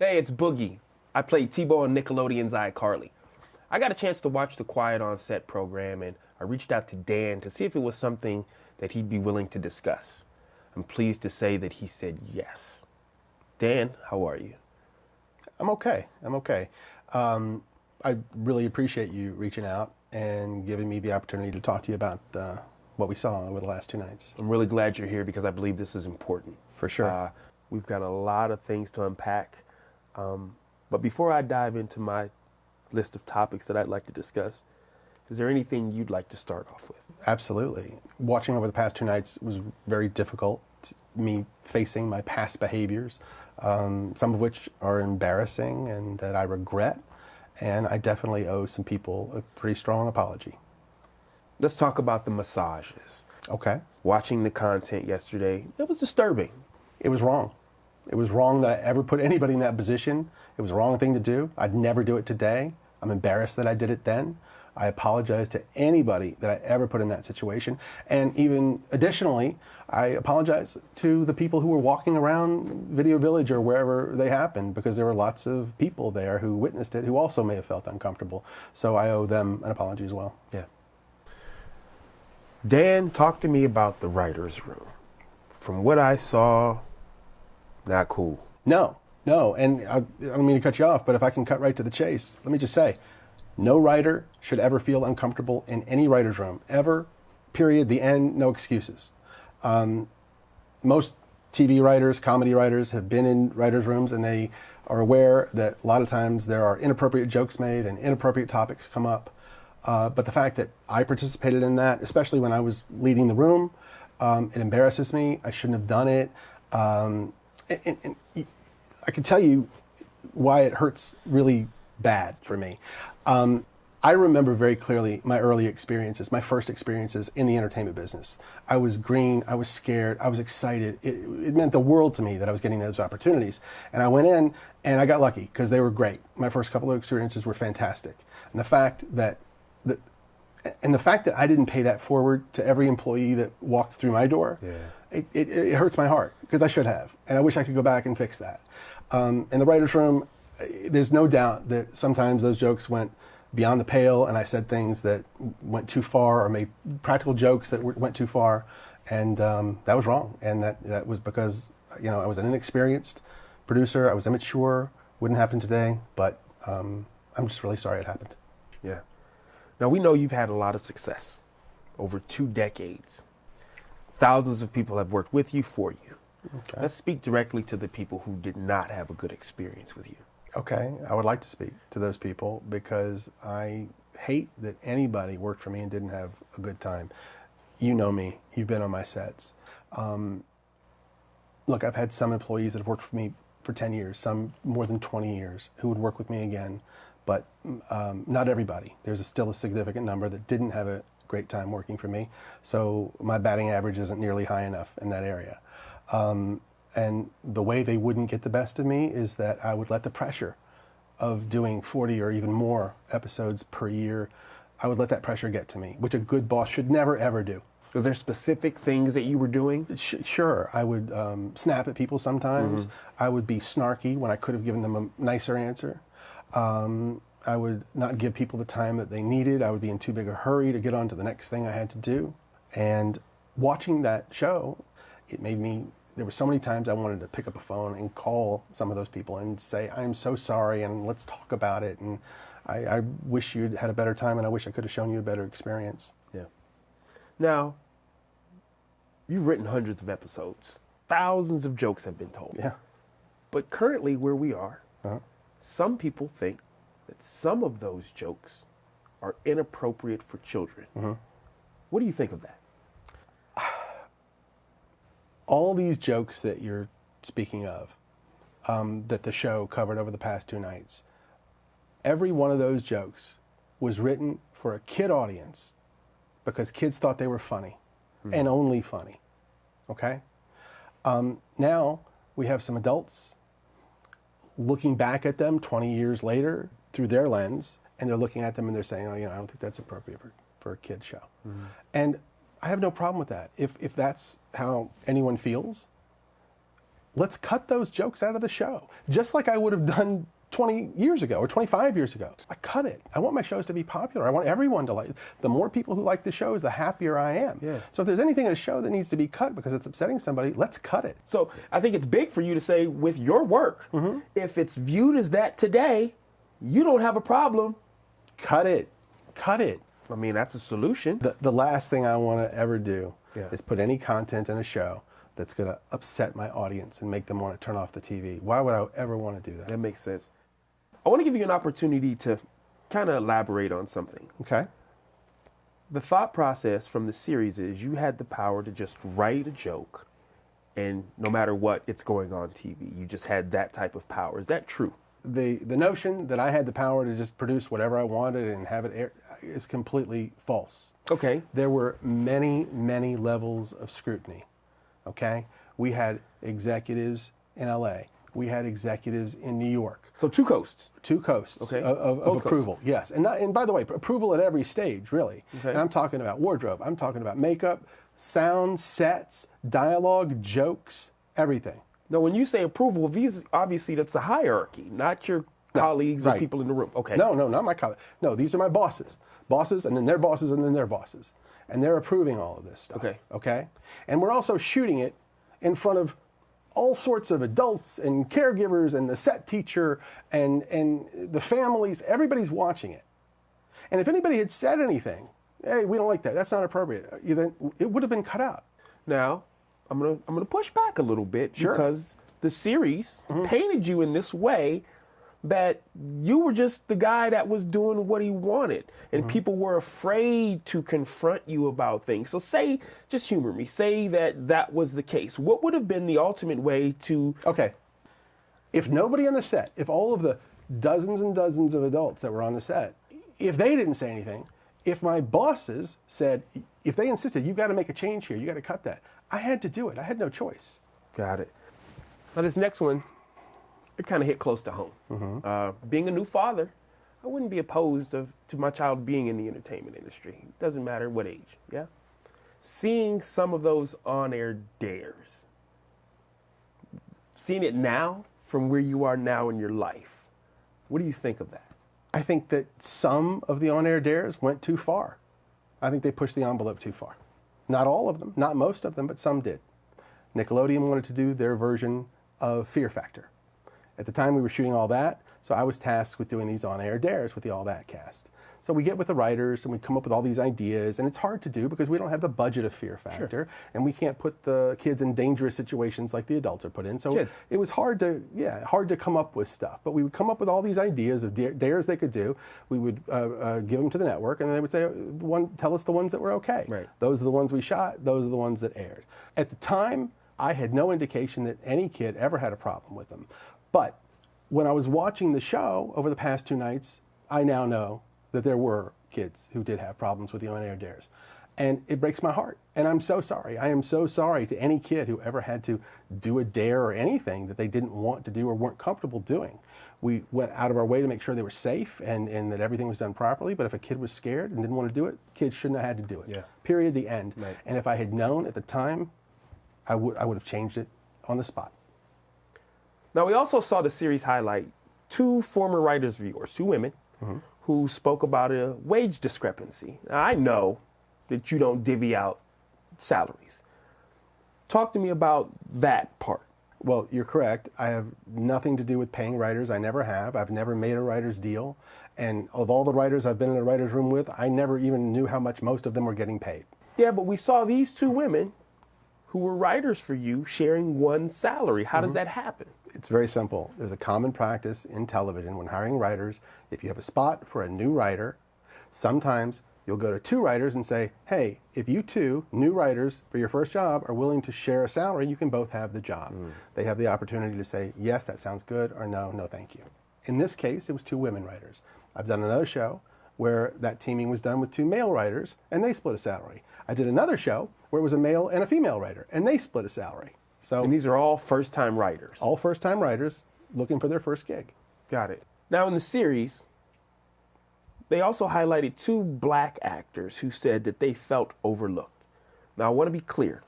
Hey, it's Boogie. I played T-Bo on Nickelodeon's iCarly. I got a chance to watch the Quiet on Set program, and I reached out to Dan to see if it was something that he'd be willing to discuss. I'm pleased to say that he said yes. Dan, how are you? I'm okay. I really appreciate you reaching out and giving me the opportunity to talk to you about what we saw over the last 2 nights. I'm really glad you're here because I believe this is important. For sure. We've got a lot of things to unpack. But before I dive into my list of topics that I'd like to discuss, is there anything you'd like to start off with? Absolutely. Watching over the past 2 nights was very difficult. Me facing my past behaviors, some of which are embarrassing and that I regret. And I definitely owe some people a pretty strong apology. Let's talk about the massages. Okay. Watching the content yesterday, it was disturbing. It was wrong. It was wrong that I ever put anybody in that position. It was the wrong thing to do. I'd never do it today. I'm embarrassed that I did it then. I apologize to anybody that I ever put in that situation. And even additionally, I apologize to the people who were walking around Video Village or wherever they happened, because there were lots of people there who witnessed it who also may have felt uncomfortable. So I owe them an apology as well. Yeah. Dan, talk to me about the writer's room. From what I saw, not cool. No. And I don't mean to cut you off, but if I can cut right to the chase, let me just say, no writer should ever feel uncomfortable in any writer's room, ever, period, the end, no excuses. Most TV writers, comedy writers have been in writers' rooms, and they are aware that a lot of times there are inappropriate jokes made and inappropriate topics come up. But the fact that I participated in that, especially when I was leading the room, it embarrasses me. I shouldn't have done it. And I can tell you why it hurts really bad for me. I remember very clearly my early experiences, my first experiences in the entertainment business. I was green, I was scared, I was excited. It meant the world to me that I was getting those opportunities. And I went in and I got lucky because they were great. My first couple of experiences were fantastic. And the fact that I didn't pay that forward to every employee that walked through my door, it hurts my heart, because I should have. And I wish I could go back and fix that. In the writer's room, there's no doubt that sometimes those jokes went beyond the pale, and I said things that went too far, or made practical jokes that went too far, and that was wrong. And that was because, I was an inexperienced producer. I was immature. Wouldn't happen today, but I'm just really sorry it happened. Yeah. Now, we know you've had a lot of success over 2 decades. Thousands of people have worked with you, for you. Okay. Let's speak directly to the people who did not have a good experience with you. Okay, I would like to speak to those people, because I hate that anybody worked for me and didn't have a good time. You know me, you've been on my sets. Look, I've had some employees that have worked for me for 10 years, some more than 20 years, who would work with me again, but not everybody. There's still a significant number that didn't have a great time working for me, so my batting average isn't nearly high enough in that area. And the way they wouldn't get the best of me is that I would let the pressure of doing 40 or even more episodes per year, I would let that pressure get to me, which a good boss should never, ever do. Was there specific things that you were doing? Sure. I would snap at people sometimes. I would be snarky when I could have given them a nicer answer. I would not give people the time that they needed. I would be in too big a hurry to get on to the next thing I had to do. And watching that show, it made me... There were so many times I wanted to pick up a phone and call some of those people and say, I'm so sorry, and let's talk about it. And I wish you'd had a better time, and I wish I could have shown you a better experience. Yeah. Now, you've written hundreds of episodes. Thousands of jokes have been told. Yeah. But currently where we are, some people think that some of those jokes are inappropriate for children. What do you think of that? All these jokes that you're speaking of, that the show covered over the past 2 nights, every one of those jokes was written for a kid audience because kids thought they were funny and only funny. Okay? Now we have some adults looking back at them 20 years later through their lens, and they're looking at them and they're saying, oh, I don't think that's appropriate for a kid show. And I have no problem with that. If that's how anyone feels, let's cut those jokes out of the show. Just like I would have done 20 years ago or 25 years ago. I cut it. I want my shows to be popular. I want everyone to like it. The more people who like the shows, the happier I am. Yeah. So if there's anything in a show that needs to be cut because it's upsetting somebody, let's cut it. So I think it's big for you to say with your work, if it's viewed as that today, you don't have a problem. Cut it. Cut it. I mean, that's a solution. The last thing I want to ever do Yeah. is put any content in a show that's going to upset my audience and make them want to turn off the TV. Why would I ever want to do that? That makes sense. I want to give you an opportunity to kind of elaborate on something. Okay. The thought process from the series is you had the power to just write a joke and no matter what, it's going on TV. You just had that type of power. Is that true? The notion that I had the power to just produce whatever I wanted and have it air is completely false. Okay. There were many, many levels of scrutiny. Okay? We had executives in LA. We had executives in New York. So two coasts. Two coasts Okay. of Both approval, yes. And by the way, approval at every stage, really. Okay. And I'm talking about wardrobe, I'm talking about makeup, sound, sets, dialogue, jokes, everything. Now, when you say approval, these obviously that's a hierarchy, not your colleagues or right. people in the room. Okay. No, not my colleagues. No, these are my bosses. Bosses, and then their bosses, and then their bosses. And they're approving all of this stuff. Okay. Okay? And we're also shooting it in front of all sorts of adults and caregivers and the set teacher and the families. Everybody's watching it. And if anybody had said anything, hey, we don't like that, that's not appropriate, then it would have been cut out. Now, I'm gonna push back a little bit Sure. because the series painted you in this way that you were just the guy that was doing what he wanted, and people were afraid to confront you about things. So say, just humor me, say that was the case. What would have been the ultimate way to... Okay. If nobody on the set, if all of the dozens and dozens of adults that were on the set, if they didn't say anything, if my bosses said, if they insisted, you've got to make a change here, you got to cut that, I had to do it. I had no choice. Got it. Now this next one, it kind of hit close to home. Being a new father, I wouldn't be opposed to my child being in the entertainment industry. It doesn't matter what age, yeah? Seeing some of those on-air dares, seeing it now from where you are now in your life, what do you think of that? I think that some of the on-air dares went too far. I think they pushed the envelope too far. Not all of them, not most of them, but some did. Nickelodeon wanted to do their version of Fear Factor. At the time we were shooting All That, so I was tasked with doing these on-air dares with the All That cast. So we get with the writers and we come up with all these ideas, and it's hard to do because we don't have the budget of Fear Factor, and we can't put the kids in dangerous situations like the adults are put in. So Kids. it was hard to come up with stuff. But we would come up with all these ideas of dares they could do. We would give them to the network, and they would say, tell us the ones that were okay. Right. Those are the ones we shot. Those are the ones that aired. At the time, I had no indication that any kid ever had a problem with them. But when I was watching the show over the past 2 nights, I now know that there were kids who did have problems with the on-air dares. And it breaks my heart. And I'm so sorry. I am so sorry to any kid who ever had to do a dare or anything that they didn't want to do or weren't comfortable doing. We went out of our way to make sure they were safe and that everything was done properly. But if a kid was scared and didn't want to do it, kids shouldn't have had to do it. Yeah. Period, the end. Right. And if I had known at the time, I would have changed it on the spot. Now, we also saw the series highlight 2 former writers of yours, 2 women, who spoke about a wage discrepancy. Now, I know that you don't divvy out salaries. Talk to me about that part. Well, you're correct. I have nothing to do with paying writers. I never have. I've never made a writer's deal. And of all the writers I've been in a writer's room with, I never even knew how much most of them were getting paid. Yeah, but we saw these 2 women who were writers for you sharing one salary. How does that happen? It's very simple. There's a common practice in television when hiring writers. If you have a spot for a new writer, sometimes you'll go to 2 writers and say, hey, if you 2 new writers for your first job are willing to share a salary, you can both have the job. They have the opportunity to say, yes, that sounds good, or no, no thank you. In this case, it was 2 women writers. I've done another show where that teaming was done with 2 male writers, and they split a salary. I did another show where it was a male and a female writer, and they split a salary. So And these are all first-time writers. all first-time writers looking for their first gig. Got it. Now, in the series, they also highlighted 2 black actors who said that they felt overlooked. Now, I want to be clear.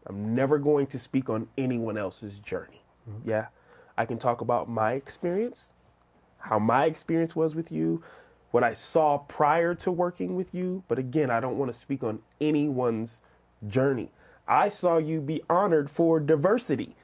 I'm never going to speak on anyone else's journey. Yeah. I can talk about my experience, how my experience was with you, what I saw prior to working with you. But again, I don't want to speak on anyone's journey. I saw you be honored for diversity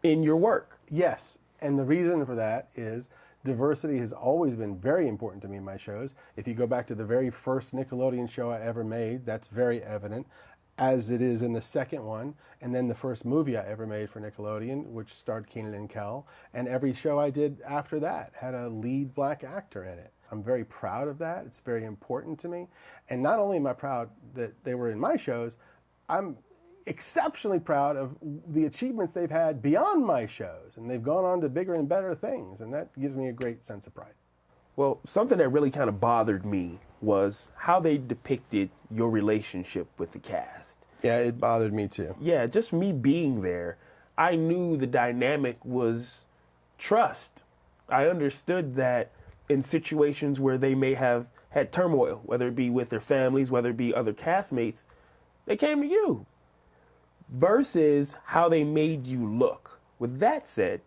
in your work. Yes, and the reason for that is diversity has always been very important to me in my shows. If you go back to the very first Nickelodeon show I ever made, that's very evident, as it is in the second one, and then the first movie I ever made for Nickelodeon, which starred Kenan and Kel, and every show I did after that had a lead black actor in it. I'm very proud of that. It's very important to me. And not only am I proud that they were in my shows, I'm exceptionally proud of the achievements they've had beyond my shows, and they've gone on to bigger and better things, and that gives me a great sense of pride. Well, something that really kind of bothered me was how they depicted your relationship with the cast. Yeah, it bothered me too. Yeah, just me being there, I knew the dynamic was trust. I understood that in situations where they may have had turmoil, whether it be with their families, whether it be other castmates, they came to you. Versus how they made you look. With that said,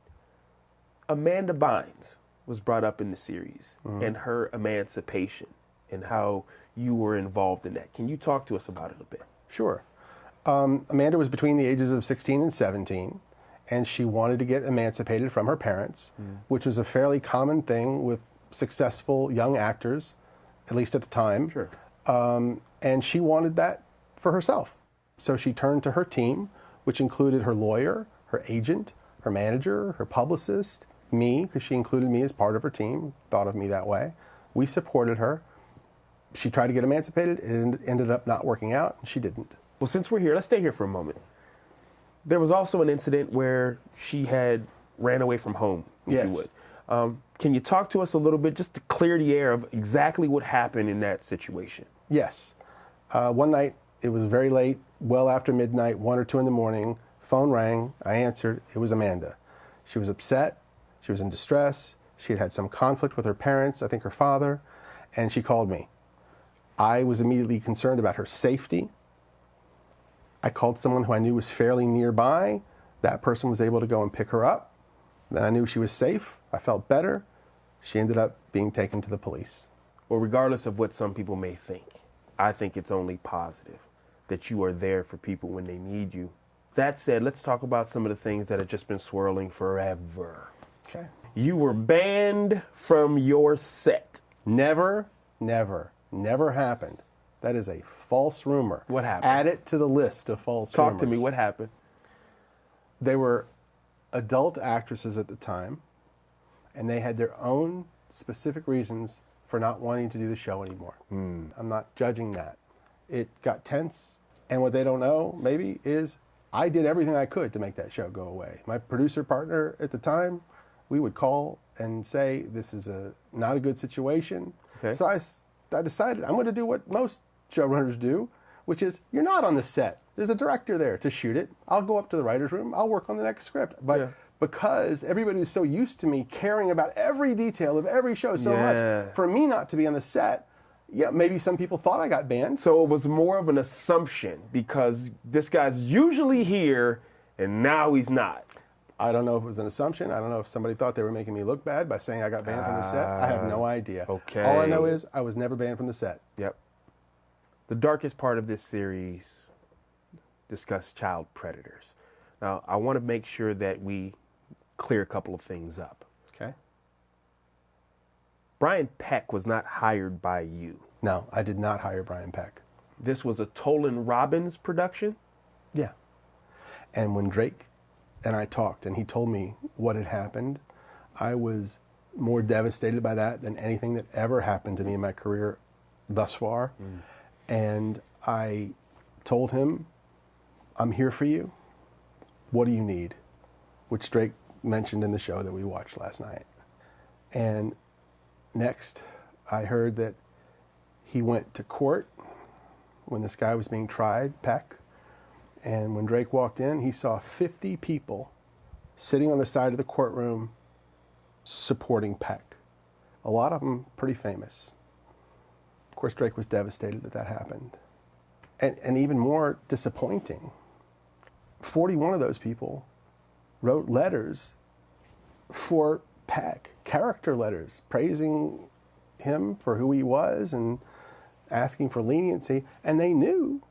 Amanda Bynes was brought up in the series and her emancipation and how you were involved in that. Can you talk to us about it a bit? Sure. Amanda was between the ages of 16 and 17, and she wanted to get emancipated from her parents, which was a fairly common thing with successful young actors, at least at the time. Sure. And she wanted that for herself. So she turned to her team, which included her lawyer, her agent, her manager, her publicist, me, because she included me as part of her team, thought of me that way. We supported her. She tried to get emancipated. It ended up not working out. She didn't. Well, since we're here, let's stay here for a moment. There was also an incident where she had ran away from home, if you would. Can you talk to us a little bit just to clear the air of exactly what happened in that situation? Yes. One night, it was very late, well after midnight, 1 or 2 in the morning. Phone rang. I answered. It was Amanda. She was upset. She was in distress. She had had some conflict with her parents, I think her father, and she called me. I was immediately concerned about her safety. I called someone who I knew was fairly nearby. That person was able to go and pick her up. Then I knew she was safe. I felt better. She ended up being taken to the police. Well, regardless of what some people may think, I think it's only positive that you are there for people when they need you. That said, let's talk about some of the things that have just been swirling forever. Okay. You were banned from your set. Never, never, never happened. That is a false rumor. What happened? Add it to the list of false rumors. Talk to me. What happened? They were adult actresses at the time, and they had their own specific reasons for not wanting to do the show anymore. I'm not judging that. It got tense, and what they don't know, maybe, is I did everything I could to make that show go away. My producer partner at the time, we would call and say, this is not a good situation. Okay. So I decided I'm going to do what most showrunners do, which is you're not on the set. There's a director there to shoot it. I'll go up to the writer's room. I'll work on the next script. But because everybody was so used to me caring about every detail of every show so much, for me not to be on the set, maybe some people thought I got banned. So it was more of an assumption because this guy's usually here and now he's not. I don't know if it was an assumption. I don't know if somebody thought they were making me look bad by saying I got banned from the set. I have no idea. Okay. All I know is I was never banned from the set. Yep. The darkest part of this series discussed child predators. Now, I want to make sure that we clear a couple of things up. Okay. Brian Peck was not hired by you. No, I did not hire Brian Peck. This was a Tolan Robbins production? Yeah. And when Drake and I talked and he told me what had happened, I was more devastated by that than anything that ever happened to me in my career thus far. And I told him, I'm here for you. What do you need? Which Drake mentioned in the show that we watched last night. And next, I heard that he went to court when this guy was being tried, Peck. And when Drake walked in, he saw 50 people sitting on the side of the courtroom supporting Peck. A lot of them pretty famous. Of course, Drake was devastated that that happened. And even more disappointing, 41 of those people wrote letters for Peck, character letters, praising him for who he was and asking for leniency, and they knew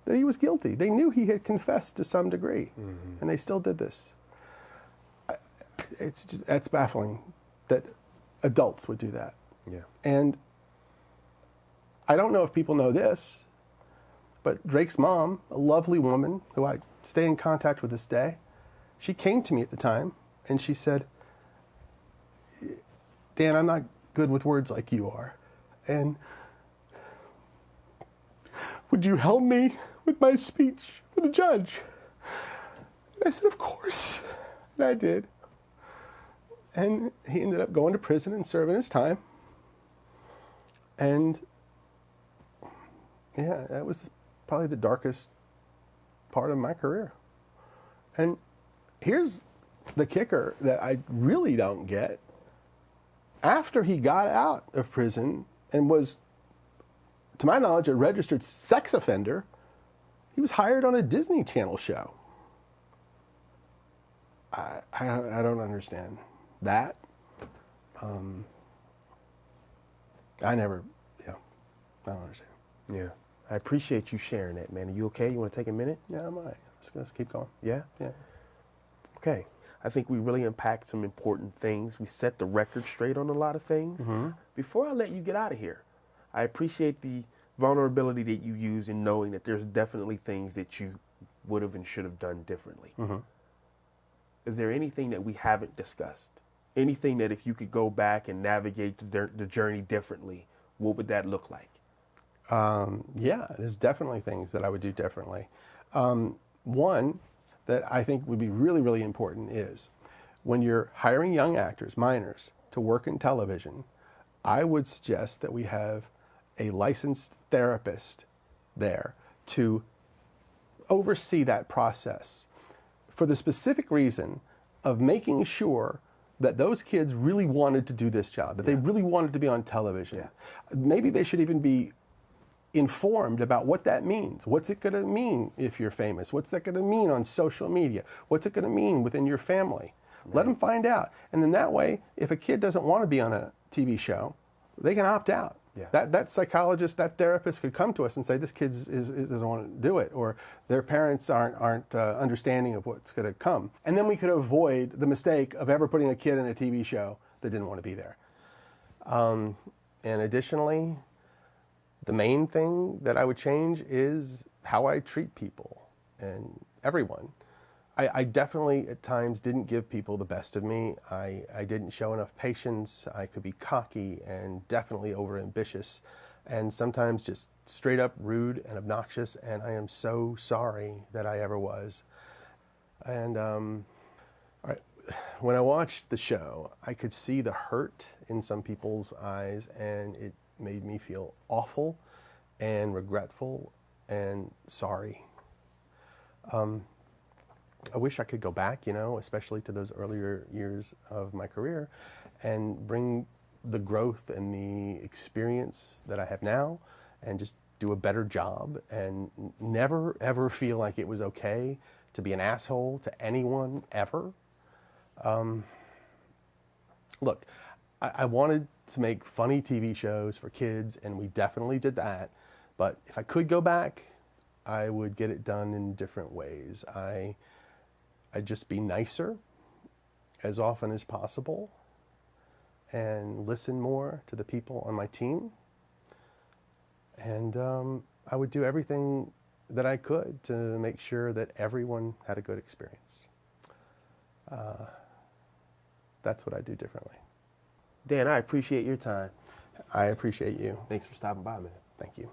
that he was guilty. They knew he had confessed to some degree, and they still did this. That's baffling that adults would do that. Yeah. And I don't know if people know this, but Drake's mom, a lovely woman who I stay in contact with this day, she came to me at the time and she said, Dan, I'm not good with words like you are. And would you help me with my speech for the judge? And I said, of course. And I did. And he ended up going to prison and serving his time. And yeah, that was probably the darkest part of my career. And here's the kicker that I really don't get. After he got out of prison and was, to my knowledge, a registered sex offender, he was hired on a Disney Channel show. I don't understand that. I don't understand. Yeah. I appreciate you sharing that, man. Are you okay? You want to take a minute? Yeah, I might. Let's keep going. Yeah? Yeah. Okay. I think we really unpacked some important things. We set the record straight on a lot of things. Before I let you get out of here, I appreciate the vulnerability that you use in knowing that there's definitely things that you would have and should have done differently. Is there anything that we haven't discussed? Anything that if you could go back and navigate the journey differently, what would that look like? Yeah, there's definitely things that I would do differently. One that I think would be really, really important is when you're hiring young actors, minors, to work in television, I would suggest that we have a licensed therapist there to oversee that process for the specific reason of making sure that those kids really wanted to do this job, that they really wanted to be on television. Maybe they should even be informed about what that means. What's it going to mean if you're famous? What's that going to mean on social media? What's it going to mean within your family? Let them find out. And then that way, if a kid doesn't want to be on a TV show, they can opt out. That psychologist, that therapist could come to us and say, this kid doesn't want to do it, or their parents aren't understanding of what's going to come. And then we could avoid the mistake of ever putting a kid in a TV show that didn't want to be there. And additionally, the main thing that I would change is how I treat people and everyone. I definitely at times didn't give people the best of me. I didn't show enough patience. I could be cocky and definitely overambitious and sometimes just straight up rude and obnoxious, and I am so sorry that I ever was. And all right, when I watched the show, I could see the hurt in some people's eyes, and it made me feel awful and regretful and sorry. I wish I could go back, especially to those earlier years of my career, and bring the growth and the experience that I have now and just do a better job and never, ever feel like it was okay to be an asshole to anyone, ever. Look, I wanted to make funny TV shows for kids, and we definitely did that. But if I could go back, I would get it done in different ways. I'd just be nicer as often as possible and listen more to the people on my team. And I would do everything that I could to make sure that everyone had a good experience. That's what I do differently. Dan, I appreciate your time. I appreciate you. Thanks for stopping by, man. Thank you.